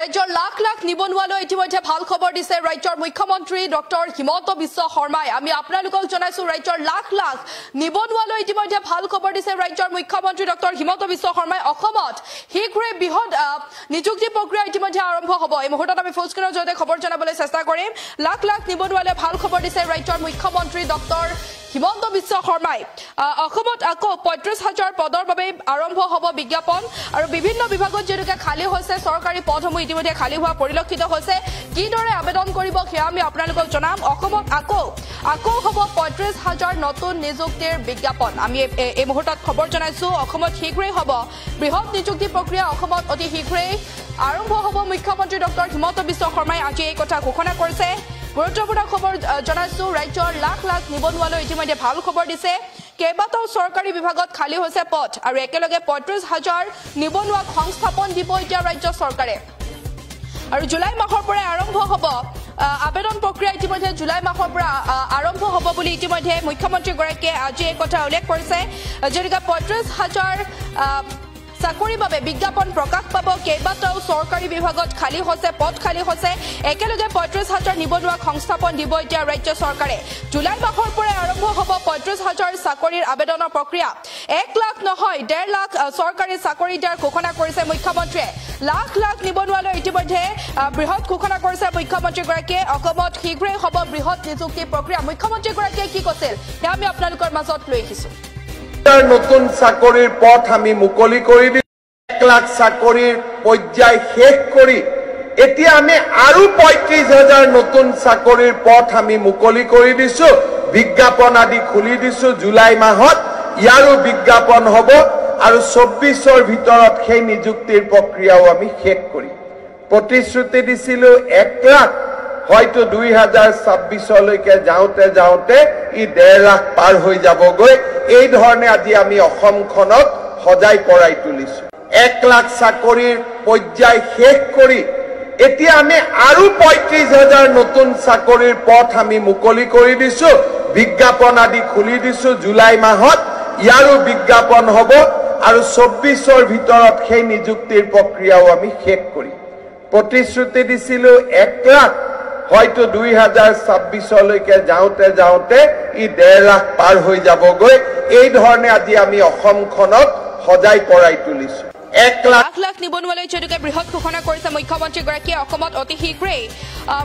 ৰাজ্যৰ লাখ লাখ নিবনুৱালৈ ইতিমধ্যে ভাল খবৰ দিছে ৰাজ্যৰ মুখ্যমন্ত্ৰী ডক্টৰ হিমন্ত বিশ্ব শৰ্মাই। আমি আপোনালোকক জনাইছো ৰাজ্যৰ লাখ লাখ নিবনুৱালৈ ইতিমধ্যে ভাল খবৰ দিছে ৰাজ্যৰ মুখ্যমন্ত্ৰী ডক্টৰ হিমন্ত বিশ্ব শৰ্মাই। অসমত শীঘ্ৰে বৃহৎ নিযুক্তি প্ৰক্ৰিয়া ইতিমধ্যে আৰম্ভ হ'ব। এই মুহূৰ্তত আমি ফোন স্ক্ৰীনৰ জৰিয়তে খবৰ জনাবলৈ চেষ্টা কৰিম। লাখ লাখ নিবনুৱালৈ ভাল খবৰ দিছে ৰাজ্যৰ মুখ্যমন্ত্ৰী ডক্টৰ হিমন্ত বিশ্ব শৰ্মাই। অসমত আকৌ ৩৫,০০০ পদৰ বাবে আৰম্ভ হ'ব বিজ্ঞাপন আৰু বিভিন্ন বিভাগত যেনেকৈ খালী হৈছে চৰকাৰী পদসমূহ ইতিমধ্যে খালী হোৱা পৰিলক্ষিত হৈছে। কিদৰে আবেদন কৰিব সেয়া আমি আপোনালোকক জনাম। অসমত আকৌ হ'ব ৩৫,০০০ নতুন নিযুক্তিৰ বিজ্ঞাপন। আমি এই মুহূৰ্তত খবৰ জনাইছো অসমত শীঘ্ৰেই হ'ব বৃহৎ নিযুক্তি প্ৰক্ৰিয়া। অসমত অতি শীঘ্ৰেই আৰম্ভ হ'ব। মুখ্যমন্ত্ৰী ডক্টৰ হিমন্ত বিশ্ব শৰ্মাই আজি এই কথা ঘোষণা কৰিছে। গুৰুত্বপূৰ্ণ খবৰ জনাইছো ৰাজ্যৰ লাখ লাখ নিবনুৱালৈ ইতিমধ্যে ভাল খবৰ দিছে। কেইবাটাও চৰকাৰী বিভাগত খালী হৈছে পদ আৰু একেলগে ৩৫,০০০ নিবনুৱাক সংস্থাপন দিব এতিয়া ৰাজ্য চৰকাৰে। আৰু জুলাই মাহৰ পৰাই আৰম্ভ হ'ব আবেদন প্ৰক্ৰিয়া। ইতিমধ্যে জুলাই মাহৰ পৰা আৰম্ভ হ'ব বুলি ইতিমধ্যে মুখ্যমন্ত্ৰীগৰাকীয়ে আজি এই কথা উল্লেখ কৰিছে। যেনেকৈ ৩৫,০০০ চাকৰিৰ বাবে বিজ্ঞাপন প্ৰকাশ পাব। কেইবাটাও চৰকাৰী বিভাগত খালী হৈছে পদ খালী হৈছে। একেলগে ৩৫,০০০ নিবনুৱাক সংস্থাপন দিব এতিয়া ৰাজ্য চৰকাৰে। জুলাই মাহৰ পৰাই আৰম্ভ হ'ব ৩৫,০০০ চাকৰিৰ আবেদনৰ প্ৰক্ৰিয়া। ১ লাখ নহয় ১.৫ লাখ চৰকাৰী চাকৰি দিয়াৰ ঘোষণা কৰিছে মুখ্যমন্ত্ৰীয়ে। লাখ লাখ নিবনুৱালৈ ইতিমধ্যে বৃহৎ ঘোষণা কৰিছে মুখ্যমন্ত্ৰীগৰাকীয়ে। অসমত শীঘ্ৰেই হ'ব বৃহৎ নিযুক্তি প্ৰক্ৰিয়া। মুখ্যমন্ত্ৰীগৰাকীয়ে কি কৈছিল সেয়া আমি আপোনালোকৰ মাজত লৈ আহিছো। নতুন চাকৰিৰ পথ আমি মুকলি কৰি দিছো। ১ লাখ চাকৰিৰ পৰ্যায় শেষ কৰি এতিয়া আমি আৰু ৩৫,০০০ নতুন চাকৰিৰ পথ আমি মুকলি কৰি দিছো। বিজ্ঞাপন আদি খুলি দিছো। জুলাই মাহত ইয়াৰো বিজ্ঞাপন হ'ব আৰু ২৪ৰ ভিতৰত সেই নিযুক্তিৰ প্ৰক্ৰিয়াও আমি শেষ কৰিম। প্ৰতিশ্ৰুতি দিছিলো ১ লাখ, হয়তো ২০২৬লৈকে যাওঁতে যাওঁতে ই ১.৫ লাখ পাৰ হৈ যাবগৈ। এই ধৰণে আজি আমি অসমখনক সজাই পৰাই তুলিছো। ১ লাখ চাকৰিৰ পৰ্যায় শেষ কৰি এতিয়া আমি আৰু ৩৫,০০০ নতুন চাকৰিৰ পথ আমি মুকলি কৰি দিছো। বিজ্ঞাপন আদি খুলি দিছো। জুলাই মাহত ইয়াৰো বিজ্ঞাপন হ'ব আৰু ২৪ৰ ভিতৰত সেই নিযুক্তিৰ প্ৰক্ৰিয়াও আমি শেষ কৰিম। প্ৰতিশ্ৰুতি দিছিলো ১ লাখ, হয়তো ২০২৬লৈকে যাওঁতে যাওঁতে ই ১.৫ লাখ পাৰ হৈ যাবগৈ। এই ধৰণে আজি আমি অসমখনক সজাই পৰাই তুলিছো। ১ লাখ লাখ নিবনুৱালৈ যেনেকৈ বৃহৎ ঘোষণা কৰিছে মুখ্যমন্ত্ৰীগৰাকীয়ে। অসমত অতি শীঘ্ৰেই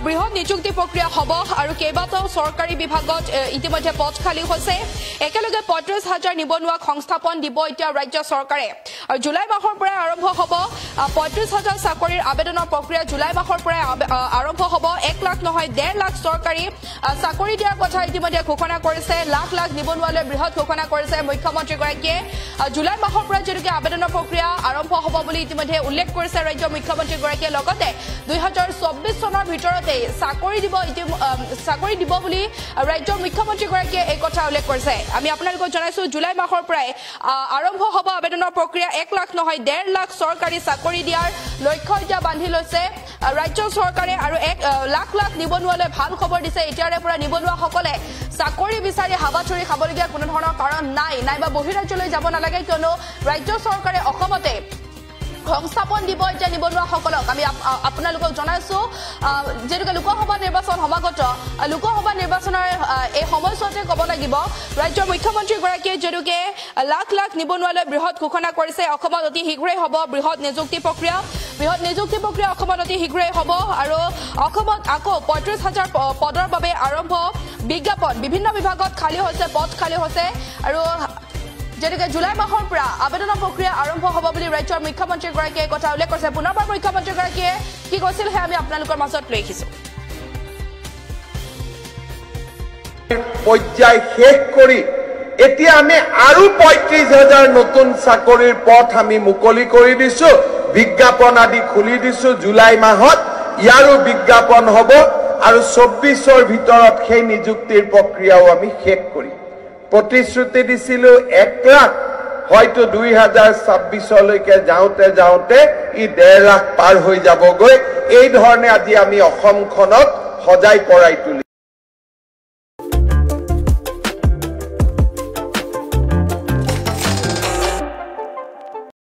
বৃহৎ নিযুক্তি প্ৰক্ৰিয়া হ'ব আৰু কেইবাটাও চৰকাৰী বিভাগত ইতিমধ্যে পদ খালী হৈছে। একেলগে ৩৫,০০০ নিবনুৱাক সংস্থাপন দিব এতিয়া ৰাজ্য চৰকাৰে। আৰু জুলাই মাহৰ পৰাই আৰম্ভ হ'ব ৩৫,০০০ চাকৰিৰ আবেদনৰ প্ৰক্ৰিয়া। জুলাই মাহৰ পৰাই আৰম্ভ হ'ব। ১ লাখ নহয় ১.৫ লাখ চৰকাৰী চাকৰি দিয়াৰ কথা ইতিমধ্যে ঘোষণা কৰিছে। লাখ লাখ নিবনুৱালৈ বৃহৎ ঘোষণা কৰিছে মুখ্যমন্ত্ৰীগৰাকীয়ে। জুলাই মাহৰ পৰা যেনেকৈ আবেদনৰ প্ৰক্ৰিয়া আৰম্ভ হ'ব বুলি ইতিমধ্যে উল্লেখ কৰিছে ৰাজ্যৰ মুখ্যমন্ত্ৰীগৰাকীয়ে। লগতে ২০২৪ চনৰ ভিতৰতে চাকৰি দিব বুলি ৰাজ্যৰ মুখ্যমন্ত্ৰীগৰাকীয়ে এই কথা উল্লেখ কৰিছে। আমি আপোনালোকক জনাইছো জুলাই মাহৰ পৰাই আৰম্ভ হ'ব আবেদনৰ প্ৰক্ৰিয়া। ১ লাখ নহয় ১.৫ লাখ চৰকাৰী চাকৰি দিয়াৰ লক্ষ্য এতিয়া বান্ধি লৈছে ৰাজ্য চৰকাৰে। আৰু ১ লাখ লাখ নিবনুৱালৈ ভাল খবৰ দিছে। এতিয়াৰে পৰা নিবনুৱাসকলে চাকৰি বিচাৰি হাবাথুৰি খাবলগীয়া কোনো ধৰণৰ কাৰণ নাইবা বহিৰাজ্যলৈ যাব নালাগে, কিয়নো ৰাজ্য চৰকাৰে অসমতে সংস্থাপন দিব এতিয়া নিবনুৱাসকলক। আমি আপোনালোকক জনাইছো যেনেকৈ লোকসভা নিৰ্বাচন সমাগত। লোকসভা নিৰ্বাচনৰ এই সময়ছোৱাতে ক'ব লাগিব ৰাজ্যৰ মুখ্যমন্ত্ৰীগৰাকীয়ে যেনেকৈ লাখ লাখ নিবনুৱালৈ বৃহৎ ঘোষণা কৰিছে। অসমত অতি শীঘ্ৰেই হ'ব বৃহৎ নিযুক্তি প্ৰক্ৰিয়া। বৃহৎ নিযুক্তি প্ৰক্ৰিয়া অসমত অতি শীঘ্ৰেই হ'ব আৰু অসমত আকৌ ৩৫,০০০ পদৰ বাবে আৰম্ভ বিজ্ঞাপন। বিভিন্ন বিভাগত খালী হৈছে পদ খালী হৈছে আৰু যেনেকৈ জুলাই মাহৰ পৰা আবেদনৰ প্ৰক্ৰিয়া আৰম্ভ হ'ব বুলি ৰাজ্যৰ মুখ্যমন্ত্ৰীগৰাকীয়ে কথা উল্লেখ কৰিছে। পুনৰবাৰ মুখ্যমন্ত্ৰীগৰাকীয়ে কি কৈছিল সেয়া আমি আপোনালোকৰ মাজত লৈ আহিছো। পৰ্যায় শেষ কৰি এতিয়া আমি আৰু ৩৫,০০০ নতুন চাকৰিৰ পথ আমি মুকলি কৰি দিছো। বিজ্ঞাপন আদি খুলি দিছো। জুলাই মাহত ইয়াৰো বিজ্ঞাপন হ'ব আৰু ২৪ৰ ভিতৰত সেই নিযুক্তিৰ প্ৰক্ৰিয়াও আমি শেষ কৰিম। প্ৰতিশ্ৰুতি দিছিলো ১ লাখ, হয়তো ২০২৬লৈকে যাওঁতে যাওঁতে ই ১.৫ লাখ পাৰ হৈ যাবগৈ। এই ধৰণে আজি আমি অসমখনক সজাই পৰাই তুলিছো।